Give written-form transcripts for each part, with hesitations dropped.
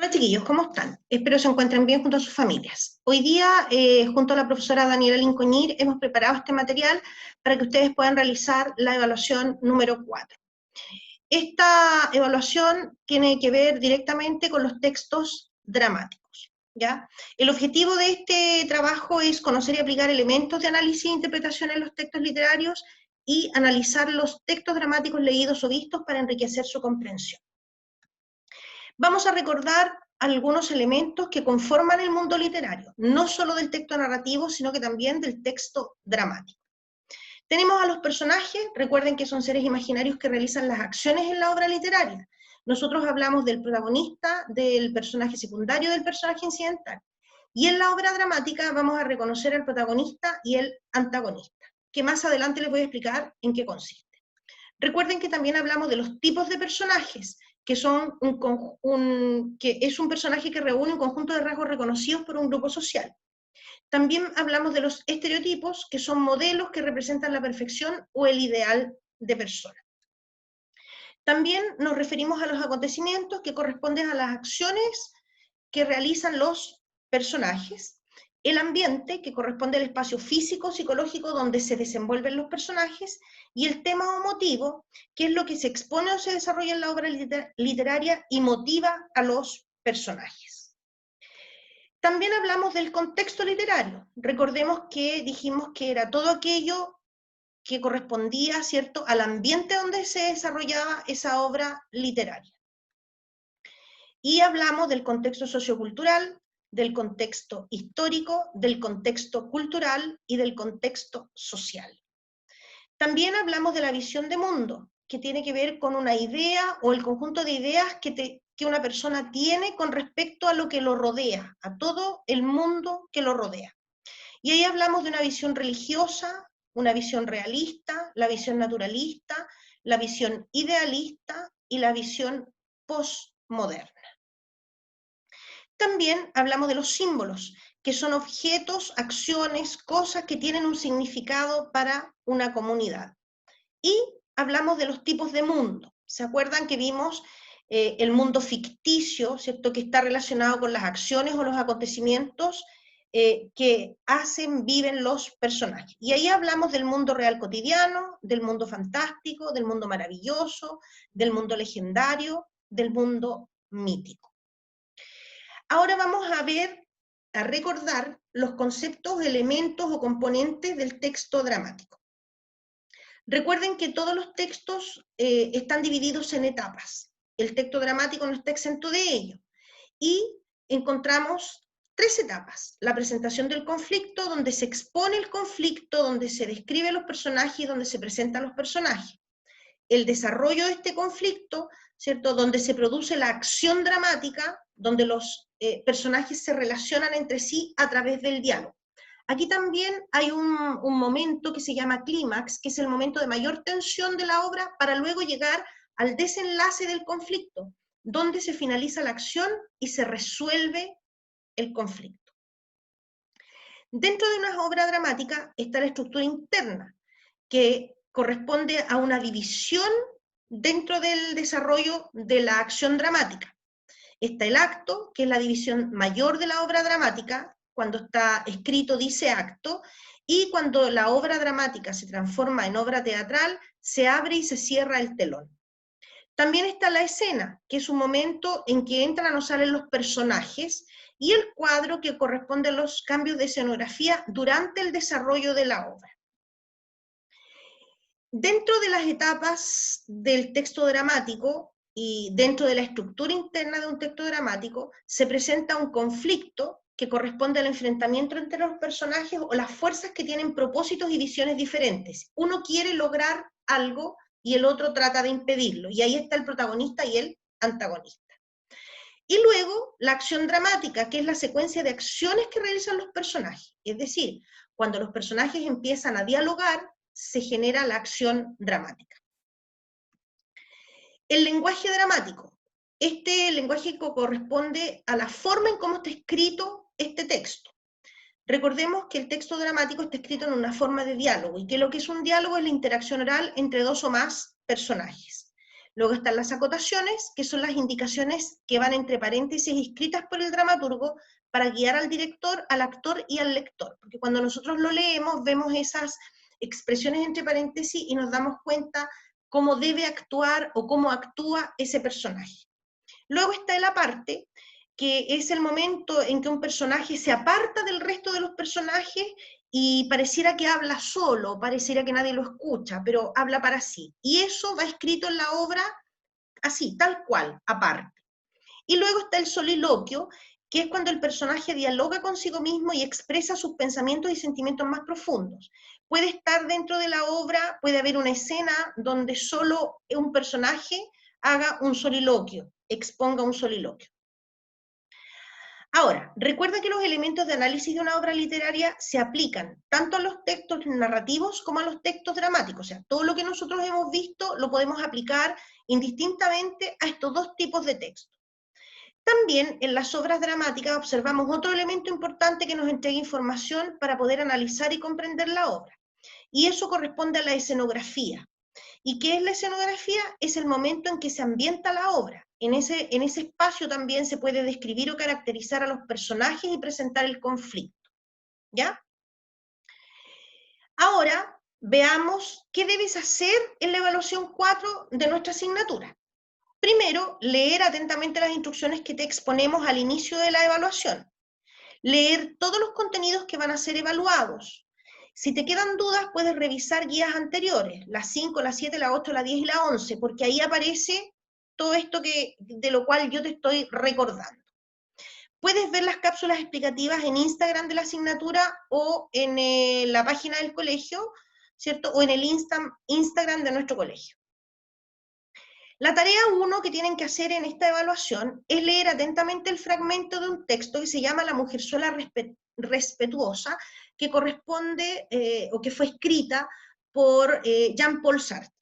Hola chiquillos, ¿cómo están? Espero se encuentren bien junto a sus familias. Hoy día, junto a la profesora Daniela Lincoñir, hemos preparado este material para que ustedes puedan realizar la evaluación número 4. Esta evaluación tiene que ver directamente con los textos dramáticos, ¿ya? El objetivo de este trabajo es conocer y aplicar elementos de análisis e interpretación en los textos literarios y analizar los textos dramáticos leídos o vistos para enriquecer su comprensión. Vamos a recordar algunos elementos que conforman el mundo literario, no solo del texto narrativo, sino que también del texto dramático. Tenemos a los personajes, recuerden que son seres imaginarios que realizan las acciones en la obra literaria. Nosotros hablamos del protagonista, del personaje secundario, del personaje incidental. Y en la obra dramática vamos a reconocer al protagonista y el antagonista, que más adelante les voy a explicar en qué consiste. Recuerden que también hablamos de los tipos de personajes, que son que es un personaje que reúne un conjunto de rasgos reconocidos por un grupo social. También hablamos de los estereotipos, que son modelos que representan la perfección o el ideal de persona. También nos referimos a los acontecimientos que corresponden a las acciones que realizan los personajes, el ambiente, que corresponde al espacio físico, psicológico, donde se desenvuelven los personajes, y el tema o motivo, que es lo que se expone o se desarrolla en la obra literaria y motiva a los personajes. También hablamos del contexto literario. Recordemos que dijimos que era todo aquello que correspondía, ¿cierto?, al ambiente donde se desarrollaba esa obra literaria. Y hablamos del contexto sociocultural, del contexto histórico, del contexto cultural y del contexto social. También hablamos de la visión de mundo, que tiene que ver con una idea o el conjunto de ideas que una persona tiene con respecto a lo que lo rodea, a todo el mundo que lo rodea. Y ahí hablamos de una visión religiosa, una visión realista, la visión naturalista, la visión idealista y la visión postmoderna. También hablamos de los símbolos, que son objetos, acciones, cosas que tienen un significado para una comunidad. Y hablamos de los tipos de mundo. ¿Se acuerdan que vimos el mundo ficticio, ¿cierto?, que está relacionado con las acciones o los acontecimientos que viven los personajes? Y ahí hablamos del mundo real cotidiano, del mundo fantástico, del mundo maravilloso, del mundo legendario, del mundo mítico. Ahora vamos a recordar los conceptos, elementos o componentes del texto dramático. Recuerden que todos los textos están divididos en etapas. El texto dramático no está exento de ello. Y encontramos 3 etapas. La presentación del conflicto, donde se expone el conflicto, donde se describen los personajes y donde se presentan los personajes. El desarrollo de este conflicto, ¿cierto?, donde se produce la acción dramática, donde los personajes se relacionan entre sí a través del diálogo. Aquí también hay un momento que se llama clímax, que es el momento de mayor tensión de la obra, para luego llegar al desenlace del conflicto, donde se finaliza la acción y se resuelve el conflicto. Dentro de una obra dramática está la estructura interna, que corresponde a una división dentro del desarrollo de la acción dramática. Está el acto, que es la división mayor de la obra dramática. Cuando está escrito dice acto, y cuando la obra dramática se transforma en obra teatral, se abre y se cierra el telón. También está la escena, que es un momento en que entran o salen los personajes, y el cuadro, que corresponde a los cambios de escenografía durante el desarrollo de la obra. Dentro de las etapas del texto dramático y dentro de la estructura interna de un texto dramático, se presenta un conflicto que corresponde al enfrentamiento entre los personajes o las fuerzas que tienen propósitos y visiones diferentes. Uno quiere lograr algo y el otro trata de impedirlo, y ahí está el protagonista y el antagonista. Y luego la acción dramática, que es la secuencia de acciones que realizan los personajes. Es decir, cuando los personajes empiezan a dialogar, se genera la acción dramática. El lenguaje dramático. Este lenguaje corresponde a la forma en cómo está escrito este texto. Recordemos que el texto dramático está escrito en una forma de diálogo, y que lo que es un diálogo es la interacción oral entre 2 o más personajes. Luego están las acotaciones, que son las indicaciones que van entre paréntesis escritas por el dramaturgo para guiar al director, al actor y al lector. Porque cuando nosotros lo leemos, vemos esas expresiones entre paréntesis y nos damos cuenta cómo debe actuar o cómo actúa ese personaje. Luego está el aparte, que es el momento en que un personaje se aparta del resto de los personajes y pareciera que habla solo, pareciera que nadie lo escucha, pero habla para sí. Y eso va escrito en la obra así, tal cual, aparte. Y luego está el soliloquio, que es cuando el personaje dialoga consigo mismo y expresa sus pensamientos y sentimientos más profundos. Puede estar dentro de la obra, puede haber una escena donde solo un personaje haga un soliloquio, exponga un soliloquio. Ahora, recuerda que los elementos de análisis de una obra literaria se aplican tanto a los textos narrativos como a los textos dramáticos. O sea, todo lo que nosotros hemos visto lo podemos aplicar indistintamente a estos dos tipos de textos. También en las obras dramáticas observamos otro elemento importante que nos entrega información para poder analizar y comprender la obra. Y eso corresponde a la escenografía. ¿Y qué es la escenografía? Es el momento en que se ambienta la obra. En ese espacio también se puede describir o caracterizar a los personajes y presentar el conflicto. ¿Ya? Ahora veamos qué debes hacer en la evaluación 4 de nuestra asignatura. Primero, leer atentamente las instrucciones que te exponemos al inicio de la evaluación. Leer todos los contenidos que van a ser evaluados. Si te quedan dudas, puedes revisar guías anteriores, las 5, las 7, las 8, las 10 y la 11, porque ahí aparece todo esto de lo cual yo te estoy recordando. Puedes ver las cápsulas explicativas en Instagram de la asignatura o en la página del colegio, ¿cierto? O en el Instagram de nuestro colegio. La tarea 1 que tienen que hacer en esta evaluación es leer atentamente el fragmento de un texto que se llama La mujerzuela respetuosa, que corresponde o que fue escrita por Jean-Paul Sartre.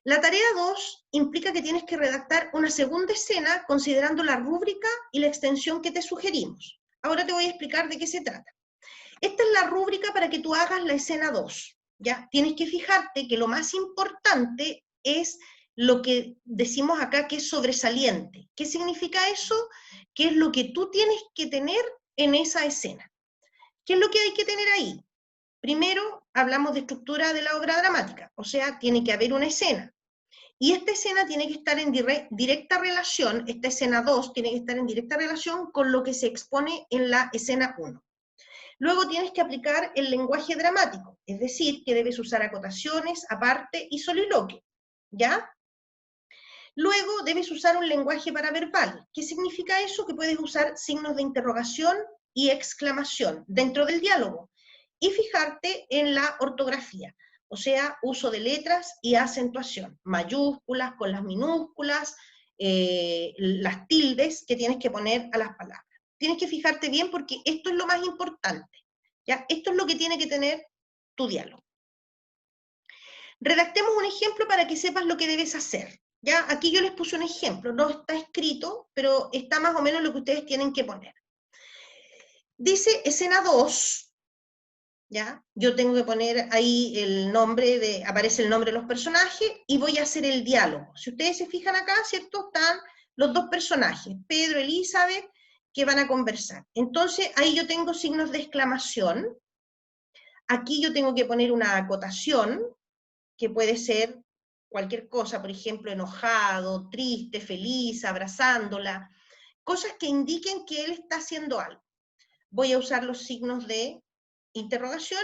La tarea 2 implica que tienes que redactar una segunda escena considerando la rúbrica y la extensión que te sugerimos. Ahora te voy a explicar de qué se trata. Esta es la rúbrica para que tú hagas la escena 2. ¿Ya? Tienes que fijarte que lo más importante es lo que decimos acá que es sobresaliente. ¿Qué significa eso? ¿Qué es lo que tú tienes que tener en esa escena? ¿Qué es lo que hay que tener ahí? Primero, hablamos de estructura de la obra dramática, o sea, tiene que haber una escena. Y esta escena tiene que estar en directa relación, esta escena 2 tiene que estar en directa relación con lo que se expone en la escena 1. Luego tienes que aplicar el lenguaje dramático, es decir, que debes usar acotaciones, aparte y soliloquio, ¿ya? Luego debes usar un lenguaje paraverbal. ¿Qué significa eso? Que puedes usar signos de interrogación y exclamación dentro del diálogo. Y fijarte en la ortografía, o sea, uso de letras y acentuación, mayúsculas con las minúsculas, las tildes que tienes que poner a las palabras. Tienes que fijarte bien porque esto es lo más importante, ¿ya? Esto es lo que tiene que tener tu diálogo. Redactemos un ejemplo para que sepas lo que debes hacer. ¿Ya? Aquí yo les puse un ejemplo, no está escrito, pero está más o menos lo que ustedes tienen que poner. Dice escena 2, ¿ya? Yo tengo que poner ahí el nombre, aparece el nombre de los personajes, y voy a hacer el diálogo. Si ustedes se fijan acá, ¿cierto? Están los dos personajes, Pedro, Elizabeth, que van a conversar. Entonces, ahí yo tengo signos de exclamación, aquí yo tengo que poner una acotación, que puede ser cualquier cosa, por ejemplo, enojado, triste, feliz, abrazándola, cosas que indiquen que él está haciendo algo. Voy a usar los signos de interrogación,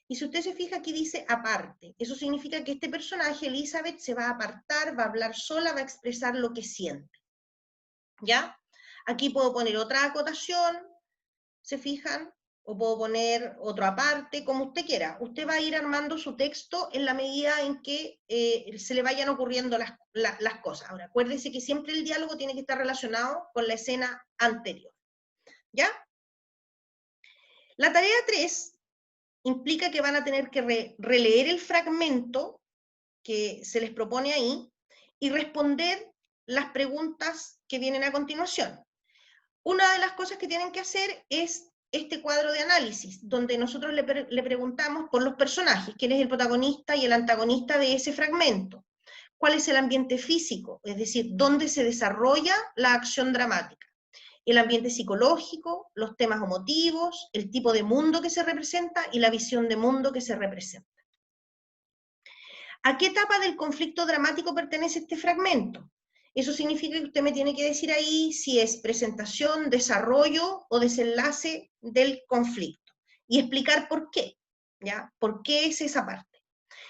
y si usted se fija aquí dice aparte, eso significa que este personaje, Elizabeth, se va a apartar, va a hablar sola, va a expresar lo que siente. ¿Ya? Aquí puedo poner otra acotación, ¿se fijan? O puedo poner otro aparte, como usted quiera. Usted va a ir armando su texto en la medida en que se le vayan ocurriendo las cosas. Ahora, acuérdense que siempre el diálogo tiene que estar relacionado con la escena anterior. ¿Ya? La tarea 3 implica que van a tener que releer el fragmento que se les propone ahí y responder las preguntas que vienen a continuación. Una de las cosas que tienen que hacer es este cuadro de análisis, donde nosotros le preguntamos por los personajes, quién es el protagonista y el antagonista de ese fragmento. cuál es el ambiente físico, es decir, dónde se desarrolla la acción dramática, el ambiente psicológico, los temas emotivos, el tipo de mundo que se representa y la visión de mundo que se representa. ¿A qué etapa del conflicto dramático pertenece este fragmento? Eso significa que usted me tiene que decir ahí si es presentación, desarrollo o desenlace del conflicto y explicar por qué, ¿ya? ¿Por qué es esa parte?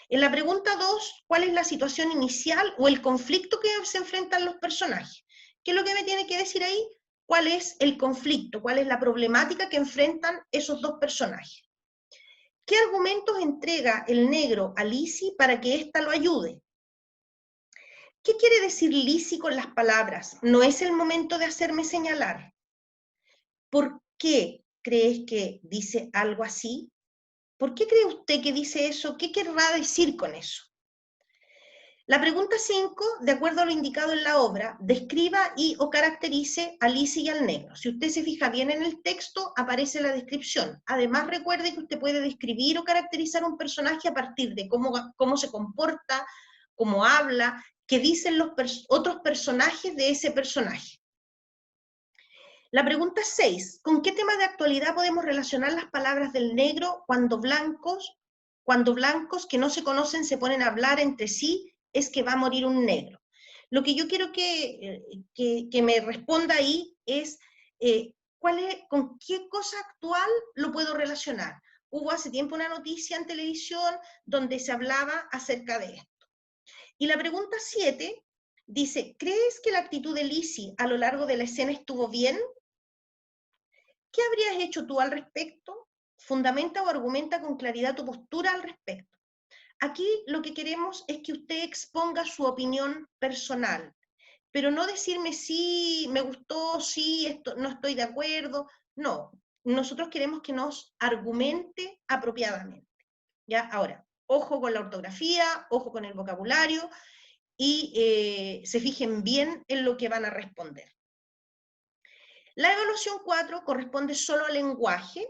En la pregunta 2, ¿cuál es la situación inicial o el conflicto que se enfrentan los personajes? ¿Qué es lo que me tiene que decir ahí? ¿Cuál es el conflicto? ¿Cuál es la problemática que enfrentan esos dos personajes? ¿Qué argumentos entrega el negro a Lizzie para que ésta lo ayude? ¿Qué quiere decir Lizzie con las palabras? No es el momento de hacerme señalar. ¿Por qué crees que dice algo así? ¿Por qué cree usted que dice eso? ¿Qué querrá decir con eso? La pregunta 5, de acuerdo a lo indicado en la obra, describa y o caracterice a Lizzie y al negro. Si usted se fija bien en el texto, aparece la descripción. Además, recuerde que usted puede describir o caracterizar un personaje a partir de cómo se comporta, cómo habla, qué dicen los otros personajes de ese personaje. La pregunta 6, ¿con qué tema de actualidad podemos relacionar las palabras del negro cuando blancos que no se conocen se ponen a hablar entre sí? Es que va a morir un negro. Lo que yo quiero que me responda ahí es, ¿con qué cosa actual lo puedo relacionar? Hubo hace tiempo una noticia en televisión donde se hablaba acerca de esto. Y la pregunta 7 dice, ¿crees que la actitud de Lizzie a lo largo de la escena estuvo bien? ¿Qué habrías hecho tú al respecto? Fundamenta o argumenta con claridad tu postura al respecto. Aquí lo que queremos es que usted exponga su opinión personal, pero no decirme sí, me gustó, sí, esto, no estoy de acuerdo. No, nosotros queremos que nos argumente apropiadamente. ¿Ya? Ahora, ojo con la ortografía, ojo con el vocabulario y se fijen bien en lo que van a responder. La evaluación 4 corresponde solo al lenguaje.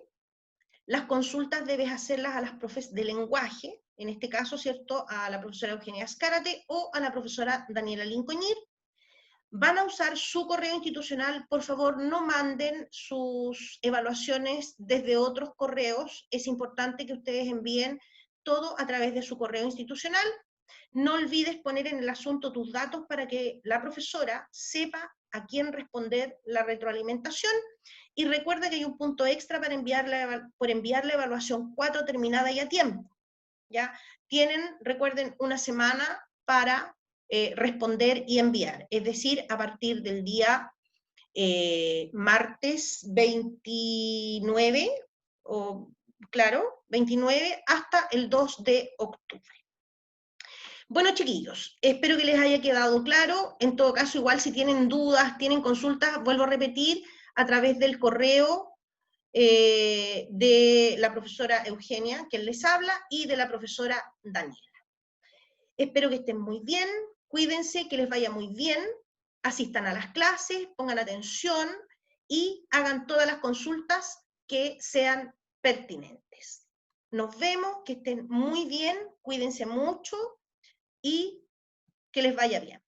Las consultas debes hacerlas a las profes de lenguaje, en este caso, ¿cierto?, a la profesora Eugenia Azcárate o a la profesora Daniela Lincoñir. Van a usar su correo institucional, por favor no manden sus evaluaciones desde otros correos, es importante que ustedes envíen todo a través de su correo institucional. No olvides poner en el asunto tus datos para que la profesora sepa a quién responder la retroalimentación, y recuerda que hay un punto extra para enviar la evaluación 4 terminada y a tiempo. ¿Ya? Recuerden, una semana para responder y enviar, es decir, a partir del día martes 29, claro, 29 hasta el 2 de octubre. Bueno, chiquillos, espero que les haya quedado claro. En todo caso, igual si tienen dudas, tienen consultas, vuelvo a repetir, a través del correo de la profesora Eugenia, quien les habla, y de la profesora Daniela. Espero que estén muy bien, cuídense, que les vaya muy bien, asistan a las clases, pongan atención y hagan todas las consultas que sean pertinentes. Nos vemos, que estén muy bien, cuídense mucho y que les vaya bien.